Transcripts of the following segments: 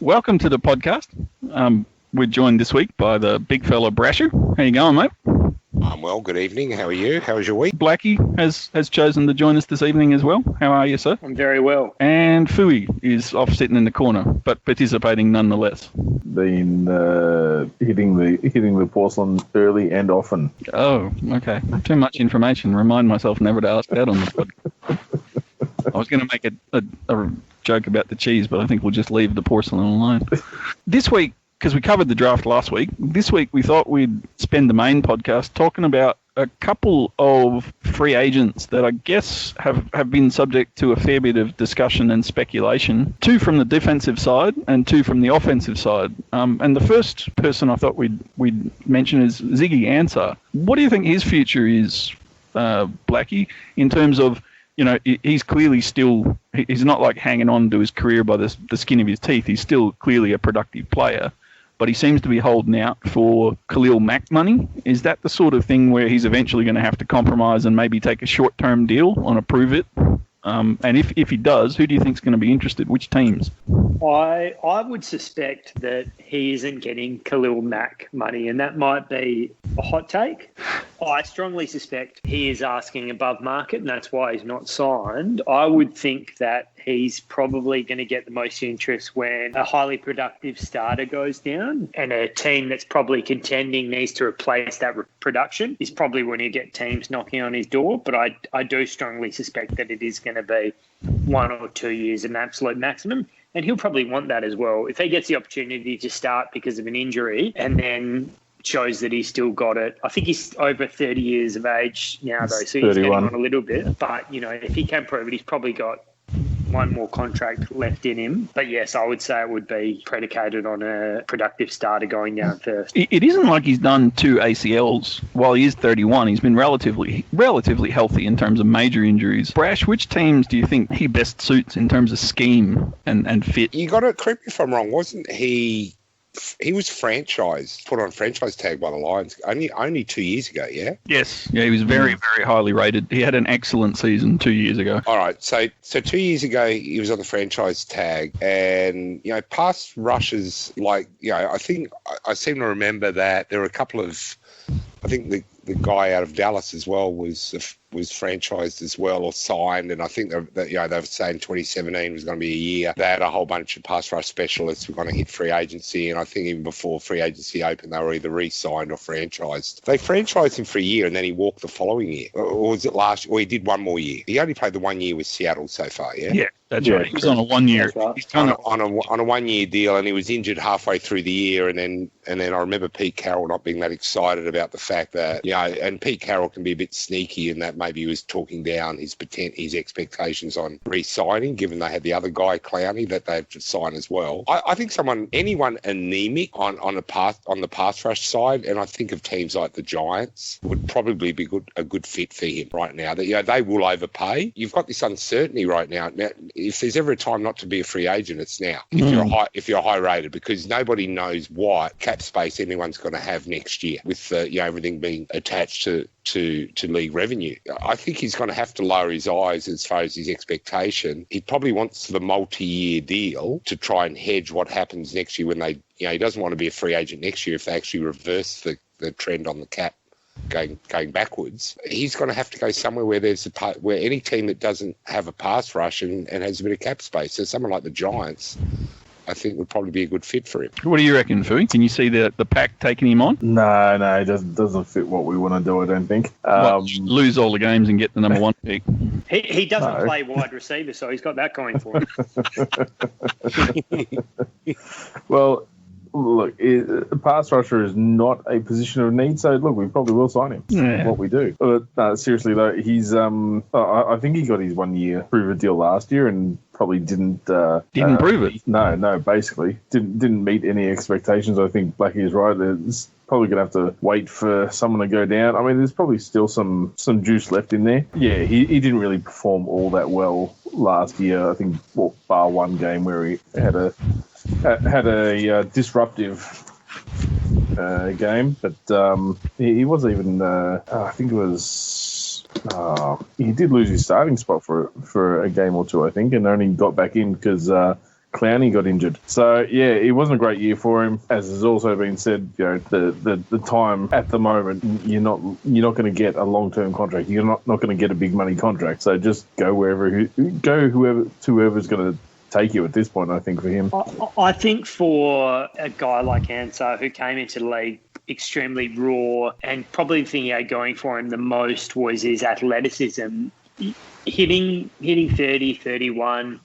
welcome to the podcast. We're joined this week by the big fella Brasher. How you going, mate? I'm well. Good evening. How are you? How was your week? Blackie has chosen to join us this evening as well. How are you, sir? I'm very well. And Fui is off sitting in the corner, but participating nonetheless. Been hitting the porcelain early and often. Oh, okay. Too much information. Remind myself never to ask that on the podcast. I was going to make a joke about the cheese, but I think we'll just leave the porcelain alone. This week, because we covered the draft last week, this week we thought we'd spend the main podcast talking about a couple of free agents that I guess have been subject to a fair bit of discussion and speculation. Two from the defensive side and two from the offensive side. And the first person I thought we'd mention is Ziggy Ansah. What do you think his future is, Blackie, in terms of, you know, he's clearly still, he's not like hanging on to his career by the skin of his teeth. He's still clearly a productive player, but he seems to be holding out for Khalil Mack money. Is that the sort of thing where he's eventually going to have to compromise and maybe take a short-term deal on a prove it? And if he does, who do you think is going to be interested? Which teams? I would suspect that he isn't getting Khalil Mack money, and that might be a hot take. I strongly suspect he is asking above market, and that's why he's not signed. I would think that he's probably going to get the most interest when a highly productive starter goes down, and a team that's probably contending needs to replace that production is probably when you get teams knocking on his door. But I do strongly suspect that it is going to be 1 or 2 years an absolute maximum. And he'll probably want that as well. If he gets the opportunity to start because of an injury and then shows that he's still got it. I think he's over 30 years of age now, though, so he's getting on a little bit. But, you know, if he can prove it, he's probably got one more contract left in him. But yes, I would say it would be predicated on a productive starter going down first. It isn't like he's done 2 ACLs while he is 31. He's been relatively healthy in terms of major injuries. Brash, which teams do you think he best suits in terms of scheme and fit? You got to correct me if I'm wrong. Wasn't he? He was put on franchise tag by the Lions only 2 years ago, yeah? Yes. Yeah, he was very, very highly rated. He had an excellent season 2 years ago. All right. So 2 years ago, he was on the franchise tag, and, you know, pass rushes, like, you know, I think I seem to remember that there were a couple of, I think the guy out of Dallas as well was franchised as well or signed, and I think that they were saying 2017 was going to be a year. They had a whole bunch of pass rush specialists who were going to hit free agency, and I think even before free agency opened, they were either re-signed or franchised. They franchised him for a year, and then he walked the following year, or was it last? Or he did one more year. He only played the 1 year with Seattle so far. Yeah. Yeah. That's right. He was on a 1 year. Right. He's kind of on a 1 year deal, and he was injured halfway through the year, and then I remember Pete Carroll not being that excited about the fact that, you know, and Pete Carroll can be a bit sneaky in that maybe he was talking down his expectations on re-signing, given they had the other guy Clowney that they had to sign as well. I think anyone anemic on the pass rush side, and I think of teams like the Giants would probably be a good fit for him right now. That, you know, they will overpay. You've got this uncertainty right now. If there's ever a time not to be a free agent, it's now. If you're high rated, because nobody knows what cap space anyone's going to have next year with everything being attached to league revenue. I think he's going to have to lower his eyes as far as his expectation. He probably wants the multi-year deal to try and hedge what happens next year when they, you know, he doesn't want to be a free agent next year if they actually reverse the trend on the cap going backwards. He's going to have to go somewhere where where any team that doesn't have a pass rush and has a bit of cap space. So someone like the Giants, I think, would probably be a good fit for him. What do you reckon, Fui? Can you see the pack taking him on? No, it doesn't fit what we want to do, I don't think. Lose all the games and get the number 1 pick. He doesn't play wide receiver, so he's got that going for him. Well, look, a pass rusher is not a position of need, so look, we probably will sign him. Yeah. What we do. But seriously though, he's I think he got his 1 year prove it deal last year and probably didn't prove it. No, basically didn't meet any expectations. I think Blackie is right. There's probably going to have to wait for someone to go down. I mean, there's probably still some juice left in there. Yeah, he didn't really perform all that well last year. I think, bar one game where he had a disruptive game, but he was even. I think it was. He did lose his starting spot for a game or two, I think, and only got back in because Clowney got injured. So, yeah, it wasn't a great year for him. As has also been said, the time at the moment, you're not going to get a long-term contract. You're not going to get a big money contract. So just go whoever's going to take you at this point, I think, for him. I think for a guy like Ansah, who came into the league extremely raw, and probably the thing he had going for him the most was his athleticism. Hitting 30, 31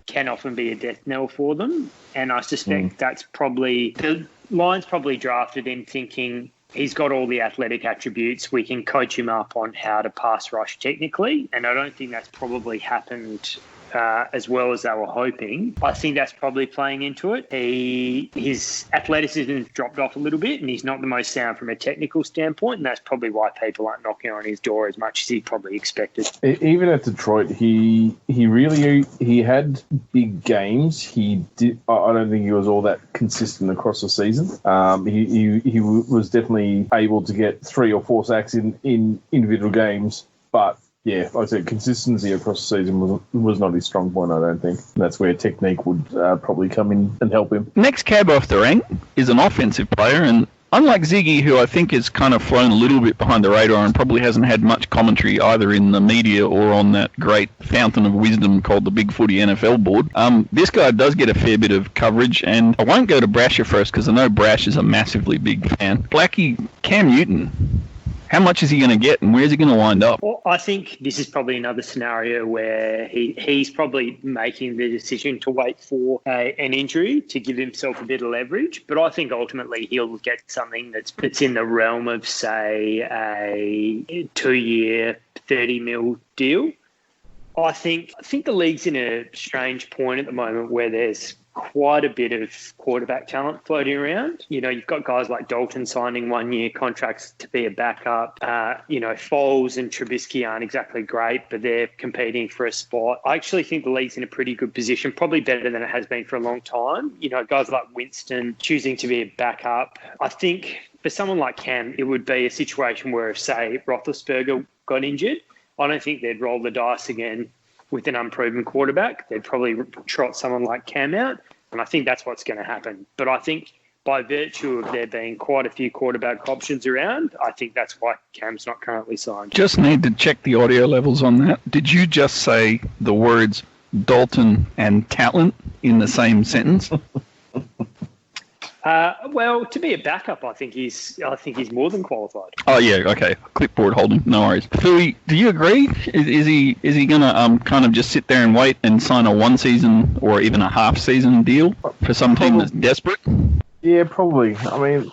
can often be a death knell for them. And I suspect that's probably, the Lions probably drafted him thinking he's got all the athletic attributes. We can coach him up on how to pass rush technically. And I don't think that's probably happened as well as they were hoping. I think that's probably playing into it. His athleticism has dropped off a little bit, and he's not the most sound from a technical standpoint, and that's probably why people aren't knocking on his door as much as he probably expected. Even at Detroit, he had big games. I don't think he was all that consistent across the season. He was definitely able to get 3 or 4 sacks in individual games, but yeah, like I said, consistency across the season was not his strong point, I don't think. That's where technique would probably come in and help him. Next cab off the rank is an offensive player, and unlike Ziggy, who I think has kind of flown a little bit behind the radar and probably hasn't had much commentary either in the media or on that great fountain of wisdom called the Big Footy NFL board, this guy does get a fair bit of coverage, and I won't go to Brasher first because I know Brash is a massively big fan. Blackie, Cam Newton, how much is he going to get, and where's he going to wind up? Well, I think this is probably another scenario where he's probably making the decision to wait for an injury to give himself a bit of leverage. But I think ultimately he'll get something that's in the realm of, say, a 2-year, 30 mil deal. I think the league's in a strange point at the moment where there's quite a bit of quarterback talent floating around. You know, you've got guys like Dalton signing 1-year contracts to be a backup. Foles and Trubisky aren't exactly great, but they're competing for a spot. I actually think the league's in a pretty good position, probably better than it has been for a long time. You know, guys like Winston choosing to be a backup. I think for someone like Cam, it would be a situation where if, say, Roethlisberger got injured, I don't think they'd roll the dice again with an unproven quarterback. They'd probably trot someone like Cam out, and I think that's what's going to happen. But I think by virtue of there being quite a few quarterback options around, I think that's why Cam's not currently signed. Just need to check the audio levels on that. Did you just say the words Dalton and talent in the same sentence? Well, to be a backup, I think he's more than qualified. Oh yeah, okay. Clipboard holding, no worries. Philly, do you agree? Is he gonna kind of just sit there and wait and sign a 1-season or even a half-season deal for some team that's desperate? Yeah, probably. I mean,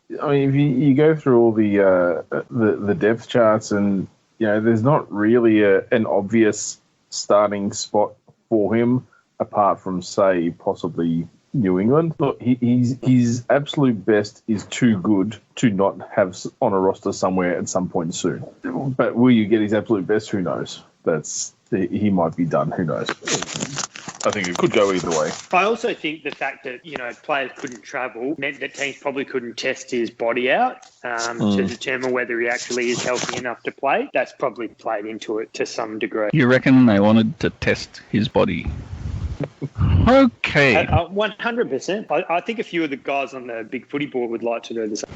if you go through all the depth charts, and there's not really an obvious starting spot for him apart from, say, possibly New England. Look, his absolute best is too good to not have on a roster somewhere at some point soon. But will you get his absolute best? Who knows? He might be done. Who knows? I think it could go either way. I also think the fact that players couldn't travel meant that teams probably couldn't test his body out to determine whether he actually is healthy enough to play. That's probably played into it to some degree. You reckon they wanted to test his body? Okay. 100%. I think a few of the guys on the Big Footy board would like to do the same.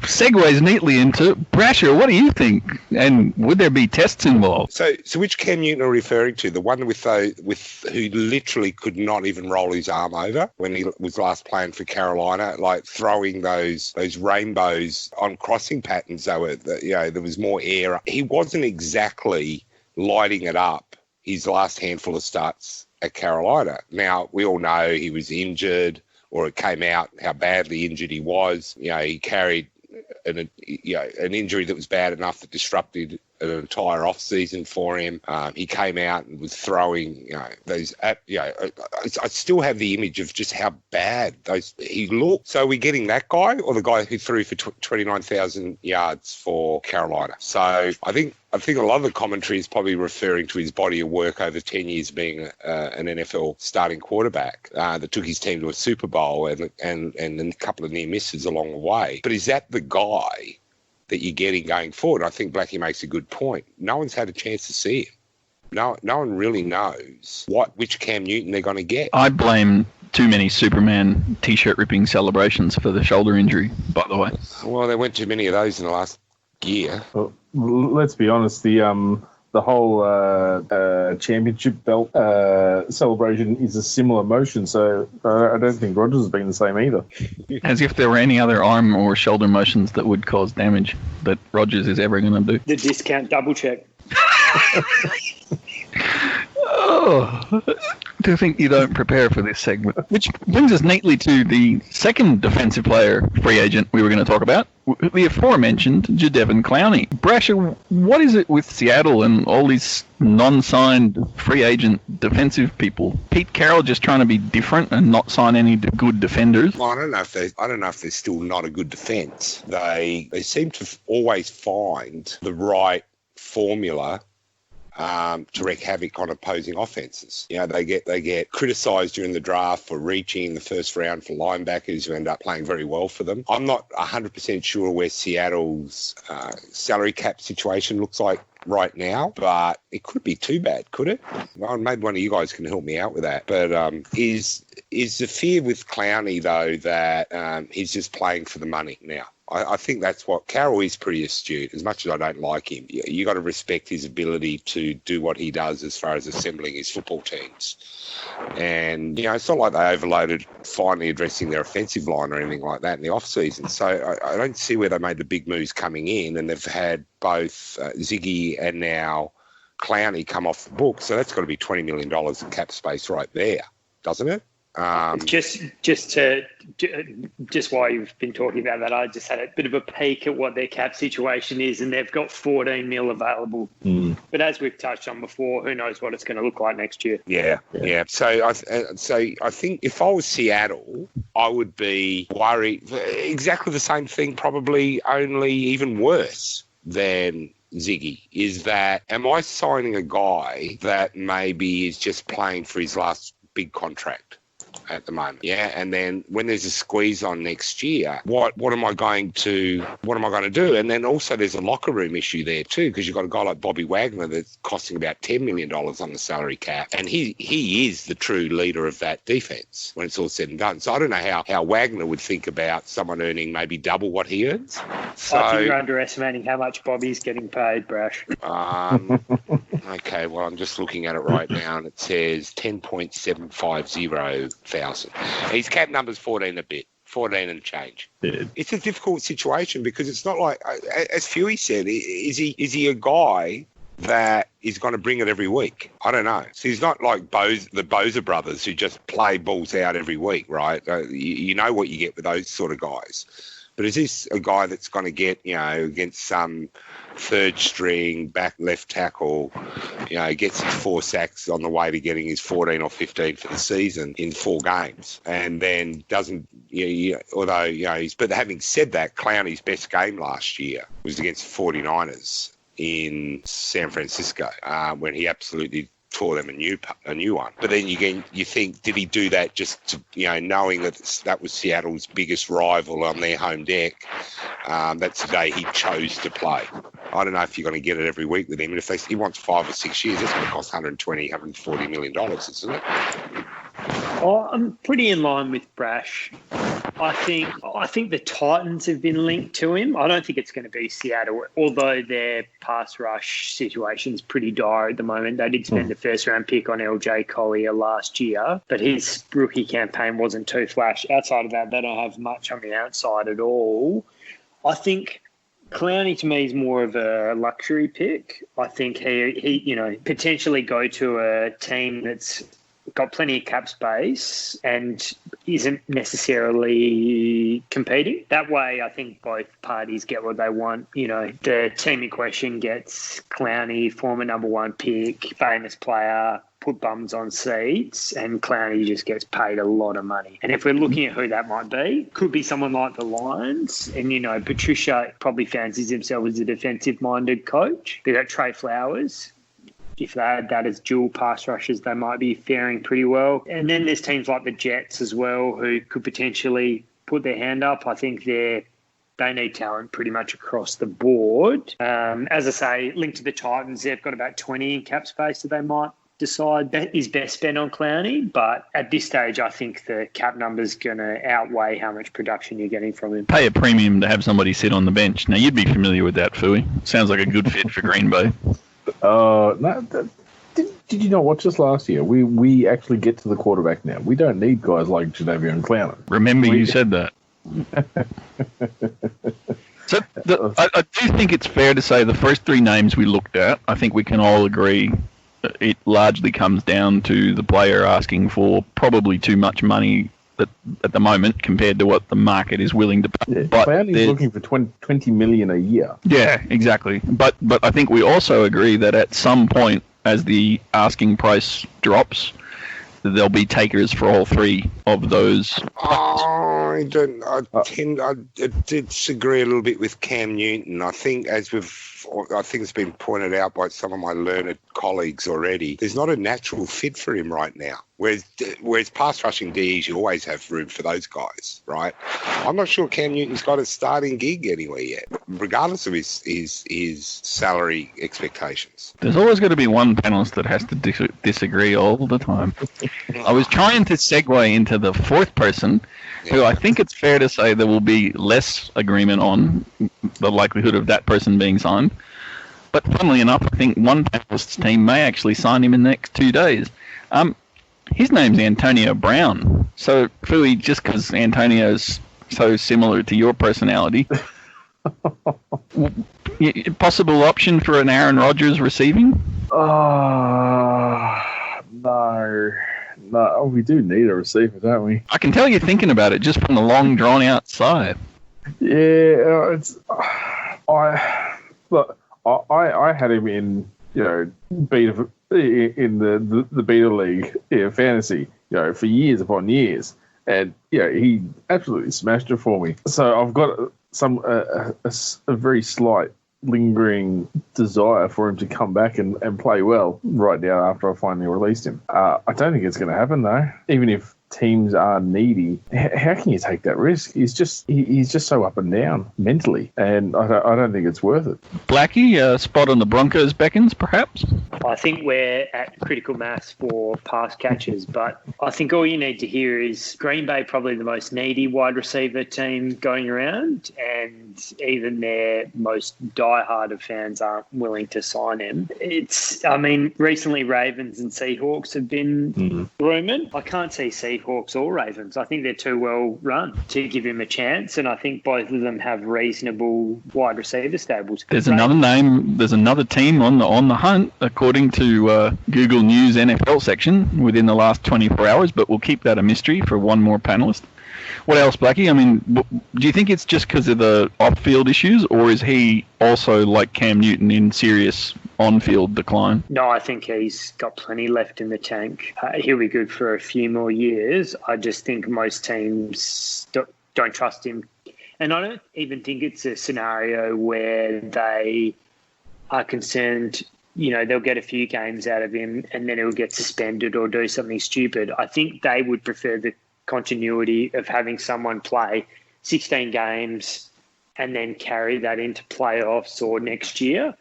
Segues neatly into Brasher. What do you think? And would there be tests involved? So which Cam Newton are you referring to? The one with who literally could not even roll his arm over when he was last playing for Carolina, like throwing those rainbows on crossing patterns. There was more air. He wasn't exactly lighting it up his last handful of starts at Carolina. Now, we all know he was injured, or it came out how badly injured he was. He carried an injury that was bad enough that disrupted an entire off-season for him. He came out and was throwing, I still have the image of just how bad he looked. So are we getting that guy, or the guy who threw for 29,000 yards for Carolina? So I think a lot of the commentary is probably referring to his body of work over 10 years being an NFL starting quarterback that took his team to a Super Bowl and a couple of near misses along the way. But is that the guy that you're getting going forward? I think Blackie makes a good point. No one's had a chance to see him. no one really knows which Cam Newton they're going to get. I blame too many Superman T-shirt ripping celebrations for the shoulder injury, by the way. Well, there weren't too many of those in the last year. Well, let's be honest. The whole championship belt celebration is a similar motion, so I don't think Rodgers has been the same either. As if there were any other arm or shoulder motions that would cause damage that Rodgers is ever going to do. The discount double check. Oh, to think you don't prepare for this segment. Which brings us neatly to the second defensive player free agent we were going to talk about, the aforementioned Jadeveon Clowney. Brasher, what is it with Seattle and all these non-signed free agent defensive people? Pete Carroll just trying to be different and not sign any good defenders? Well, I don't know if they're still not a good defence. They seem to always find the right formula to wreak havoc on opposing offences. You know, they get criticised during the draft for reaching in the first round for linebackers who end up playing very well for them. I'm not 100% sure where Seattle's salary cap situation looks like right now, but it could be too bad, could it? Well, maybe one of you guys can help me out with that. But is the fear with Clowney, though, that he's just playing for the money now? I think that's what Carroll is pretty astute. As much as I don't like him, you got to respect his ability to do what he does as far as assembling his football teams. And, you know, it's not like they overloaded finally addressing their offensive line or anything like that in the off-season. So I don't see where they made the big moves coming in, and they've had both Ziggy and now Clowney come off the book. So that's got to be $20 million in cap space right there, doesn't it? Just while you've been talking about that, I just had a bit of a peek at what their cap situation is, and they've got 14 mil available. But as we've touched on before, who knows what it's going to look like next year? Yeah. So I think if I was Seattle, I would be worried. Exactly the same thing, probably only even worse than Ziggy, is that am I signing a guy that maybe is just playing for his last big contract at the moment? Yeah, and then when there's a squeeze on next year, what am I going to do? And then also there's a locker room issue there too, because you've got a guy like Bobby Wagner that's costing about $10 million on the salary cap, and he is the true leader of that defense when it's all said and done. So I don't know how Wagner would think about someone earning maybe double what he earns. So I think you're underestimating how much Bobby's getting paid, Brash. Okay, well, I'm just looking at it right now, and it says 10.750 thousand. His cap number's 14 and change. Yeah. It's a difficult situation because it's not like, as Fuey said, is he a guy that is going to bring it every week? I don't know. So he's not like the Boza brothers who just play balls out every week, right? You know what you get with those sort of guys. But is this a guy that's going to get, you know, against some third string back left tackle, you know, gets his 4 sacks on the way to getting his 14 or 15 for the season in 4 games, and then doesn't, although, you know, but having said that, Clowney's best game last year was against the 49ers in San Francisco, when he absolutely tore them a new one. But then you think, did he do that just to, you know, knowing that was Seattle's biggest rival on their home deck? That's the day he chose to play. I don't know if you're going to get it every week with him. And if he wants 5 or 6 years, that's going to cost $140 million, isn't it? Oh, I'm pretty in line with Brash. I think the Titans have been linked to him. I don't think it's going to be Seattle, although their pass rush situation's pretty dire at the moment. They did spend a first-round pick on LJ Collier last year, but his rookie campaign wasn't too flash. Outside of that, they don't have much on the outside at all. I think Clowney to me is more of a luxury pick. I think he you know, potentially go to a team that's got plenty of cap space and isn't necessarily competing. That way, I think both parties get what they want. You know, the team in question gets Clowney, former number 1 pick, famous player, put bums on seats, and Clowney just gets paid a lot of money. And if we're looking at who that might be, could be someone like the Lions. And, you know, Patricia probably fancies himself as a defensive-minded coach. They got Trey Flowers. If they had that as dual pass rushers, they might be faring pretty well. And then there's teams like the Jets as well who could potentially put their hand up. I think they're they need talent pretty much across the board. As I say, linked to the Titans, they've got about 20 in cap space that they might decide that is best spent on Clowney. But at this stage, I think the cap number's going to outweigh how much production you're getting from him. Pay a premium to have somebody sit on the bench. Now, you'd be familiar with that, Fooey. Sounds like a good fit for Green Bay. No, did you not watch us last year? We actually get to the quarterback now. We don't need guys like Jadeveon Clowney. Remember you said that. So I do think it's fair to say the first three names we looked at, I think we can all agree it largely comes down to the player asking for probably too much money at the moment compared to what the market is willing to pay. Yeah, but Clowney's looking for $20 million a year. Yeah, exactly. But I think we also agree that at some point, as the asking price drops, there'll be takers for all three of those. I disagree a little bit with Cam Newton. I think it's been pointed out by some of my learned colleagues already. There's not a natural fit for him right now. Whereas pass rushing DEs, you always have room for those guys, right? I'm not sure Cam Newton's got a starting gig anywhere yet, regardless of his salary expectations. There's always going to be one panelist that has to disagree all the time. I was trying to segue into the fourth person, who I think it's fair to say there will be less agreement on the likelihood of that person being signed. But funnily enough, I think one panelist's team may actually sign him in the next 2 days. His name's Antonio Brown. So, Fooey, just because Antonio's so similar to your personality, possible option for an Aaron Rodgers receiving? No, we do need a receiver, don't we? I can tell you're thinking about it just from the long, drawn-out sigh. Yeah, I had him in, beta in the beta league, fantasy, for years upon years, and he absolutely smashed it for me. So I've got a very slight lingering desire for him to come back and play well right now after I finally released him. I don't think it's going to happen though. Even if teams are needy, how can you take that risk? He's just so up and down mentally, and I don't think it's worth it. Blackie, spot on the Broncos beckons, perhaps? I think we're at critical mass for pass catchers, but I think all you need to hear is Green Bay probably the most needy wide receiver team going around, and even their most diehard of fans aren't willing to sign him. Recently Ravens and Seahawks have been rumoured. I can't see Seahawks or Ravens. I think they're too well run to give him a chance, and I think both of them have reasonable wide receiver stables. There's another name. There's another team on the hunt, according to Google News NFL section within the last 24 hours. But we'll keep that a mystery for one more panelist. What else, Blackie? I mean, do you think it's just because of the off-field issues, or is he also like Cam Newton in serious on-field decline? No, I think he's got plenty left in the tank. He'll be good for a few more years. I just think most teams don't trust him. And I don't even think it's a scenario where they are concerned, they'll get a few games out of him and then he'll get suspended or do something stupid. I think they would prefer the continuity of having someone play 16 games and then carry that into playoffs or next year.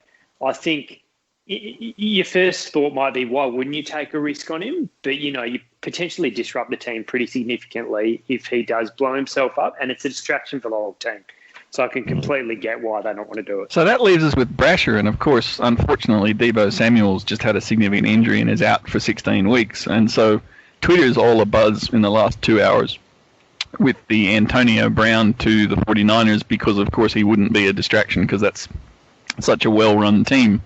I think your first thought might be, why wouldn't you take a risk on him? But, you potentially disrupt the team pretty significantly if he does blow himself up, and it's a distraction for the whole team. So I can completely get why they don't want to do it. So that leaves us with Brasher, and of course, unfortunately, Deebo Samuel's just had a significant injury and is out for 16 weeks. And so Twitter's all abuzz in the last 2 hours with the Antonio Brown to the 49ers because, of course, he wouldn't be a distraction because that's such a well-run team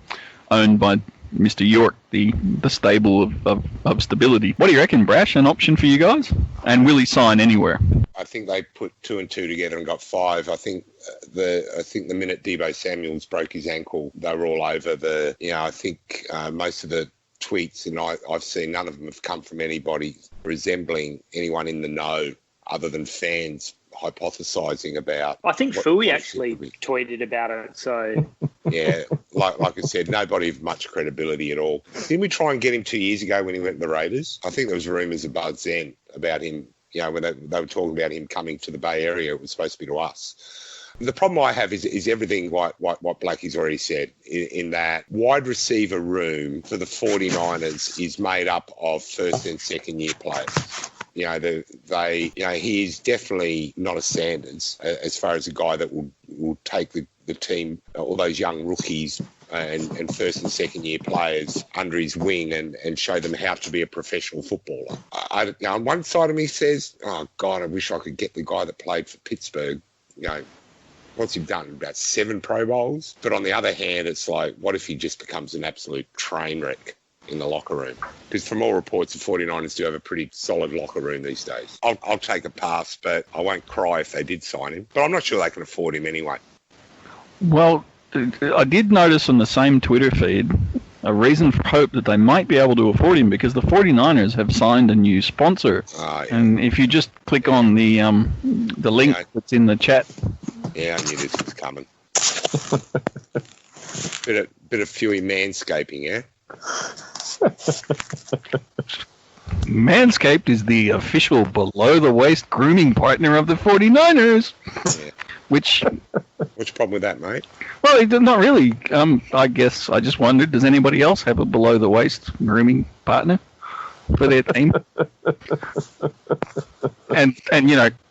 owned by Mr. York, the stable of stability. What do you reckon, Brash? An option for you guys? And will he sign anywhere? I think they put 2 and 2 together and got 5. I think the minute Deebo Samuels broke his ankle, they were all over the. I think most of the tweets, and I've seen none of them have come from anybody resembling anyone in the know other than fans hypothesising about. I think Fooey actually tweeted about it, so. Yeah, like I said, nobody of much credibility at all. Didn't we try and get him 2 years ago when he went to the Raiders? I think there was rumours about then about him, when they were talking about him coming to the Bay Area. It was supposed to be to us. The problem I have is everything what Blackie's already said, in that wide receiver room for the 49ers is made up of first and second year players. He is definitely not a Sanders as far as a guy that will take the team, all those young rookies and first and second year players under his wing and show them how to be a professional footballer. On one side of me says, oh God, I wish I could get the guy that played for Pittsburgh. What's he done? About 7 Pro Bowls? But on the other hand, it's like, what if he just becomes an absolute train wreck in the locker room? Because from all reports, the 49ers do have a pretty solid locker room these days. I'll take a pass, but I won't cry if they did sign him. But I'm not sure they can afford him anyway. Well, I did notice on the same Twitter feed a reason for hope that they might be able to afford him, because the 49ers have signed a new sponsor. Yeah. And if you just click on the link that's in the chat. Yeah, I knew this was coming. bit of Fuey manscaping, yeah? Manscaped is the official below-the-waist grooming partner of the 49ers. Yeah. Which problem with that, mate? Well, not really. I guess I just wondered, does anybody else have a below-the-waist grooming partner for their team? and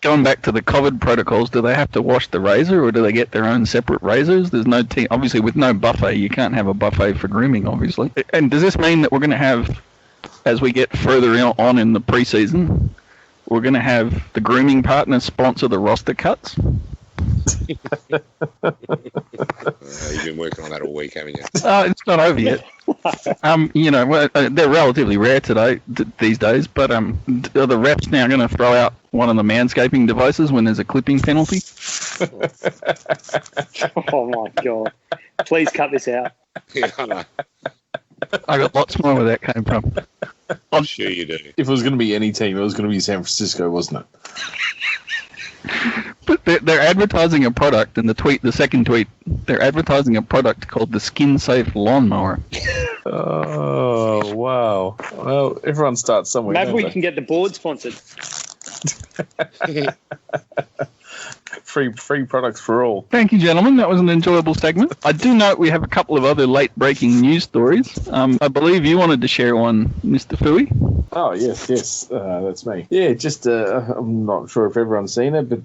going back to the COVID protocols, do they have to wash the razor, or do they get their own separate razors? There's no team. Obviously, with no buffet, you can't have a buffet for grooming, obviously. And does this mean that we're going to have, as we get further on in the preseason, we're going to have the grooming partner sponsor the roster cuts? You've been working on that all week, haven't you? It's not over yet. They're relatively rare these days, but are the refs now going to throw out one of the manscaping devices when there's a clipping penalty? Oh my God. Please cut this out. Yeah, I know. I got lots more where that came from. I'm sure you do. If it was going to be any team, it was going to be San Francisco, wasn't it? But they're advertising a product in the second tweet. They're advertising a product called the Skin Safe Lawnmower. Oh, wow. Well, everyone starts somewhere. Maybe we can get the board sponsored. Free products for all. Thank you, gentlemen. That was an enjoyable segment. I do note we have a couple of other late-breaking news stories. I believe you wanted to share one, Mr. Fooey. Oh, yes, that's me. Yeah, just, I'm not sure if everyone's seen it, but,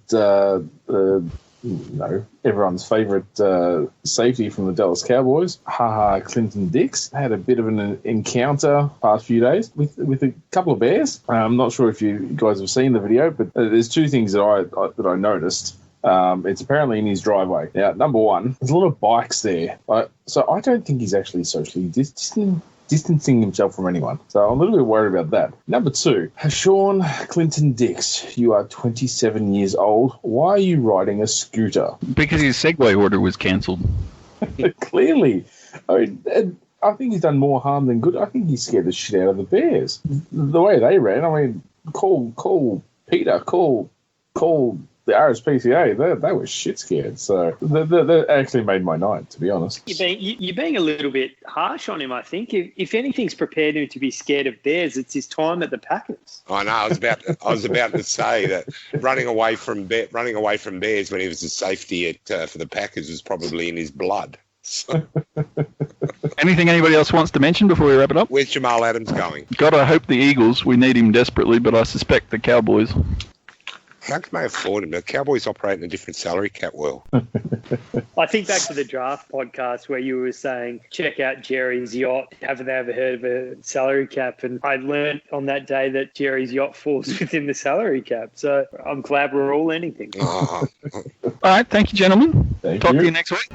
everyone's favourite safety from the Dallas Cowboys, Clinton Dix, had a bit of an encounter past few days with a couple of bears. I'm not sure if you guys have seen the video, but there's 2 things that I noticed. It's apparently in his driveway. Now, number one, there's a lot of bikes there. So I don't think he's actually socially distancing himself from anyone. So I'm a little bit worried about that. Number 2, Sean Clinton Dix, you are 27 years old. Why are you riding a scooter? Because his Segway order was cancelled. Clearly. I think he's done more harm than good. I think he scared the shit out of the bears. The way they ran, I mean, call Peter, call the RSPCA, they were shit scared. So that actually made my night, to be honest. You're being a little bit harsh on him, I think. If anything's prepared him to be scared of bears, it's his time at the Packers. I know. I was about to say that running away from bears when he was a safety for the Packers was probably in his blood. So. Anything anybody else wants to mention before we wrap it up? Where's Jamal Adams going? God, I hope the Eagles. We need him desperately, but I suspect the Cowboys. How can they afford him? The Cowboys operate in a different salary cap world. I think back to the draft podcast where you were saying, check out Jerry's yacht. Haven't they ever heard of a salary cap? And I learned on that day that Jerry's yacht falls within the salary cap. So I'm glad we're all anything. Oh. All right. Thank you, gentlemen. Thank Talk you. to you next week.